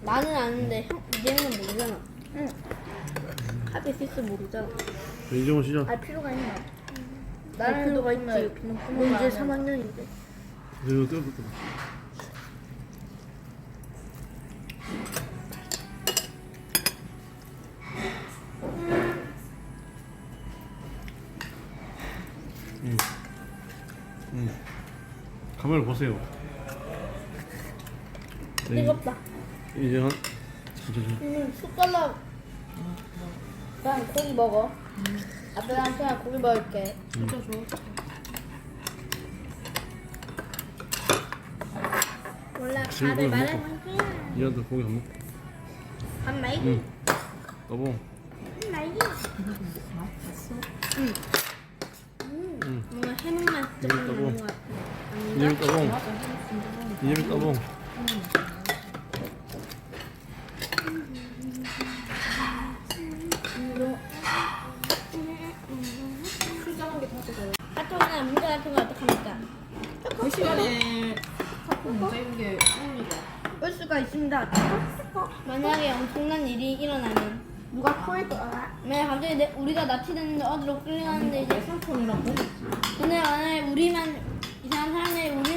나는 아는데 이제는 모르잖아. 응. 카비시스 모르잖아. 이정원 시작. 알 필요가 있나? 나는 필요가 있지. 너 이제 3학년인데. 이거 뜨거워. 카메라 보세요. 뜨겁다. 이제 한 숟가락. 그냥 고기 먹어. 아빠랑 그냥 고기 먹을게. 진짜 좋아. 몰라. 지금 밥을 고기 말하는 거야. 이한테 고기 안 먹고. 밥 말기. 응. 여보. 말기. 맛있어? 뭔가 해물 맛 이거 조금 나는 것 같아. 이재민 따봉. 맞아. 진짜 좋아. 이재민 따봉. 출장한 게더 뜨거워. 카톡이나 문제 같은 거 어떡합니까? 그 시간에 카톡 문자 있는 게 어울리죠? 올 수가 있습니다. 만약에 엄청난 일이 일어나면 누가 코에 떠나? 만약 갑자기 우리가 납치됐는데 어디로 끌려가는데 이제 삼촌이라고? 근데 만약에 우리만 이상한 사람들이 우리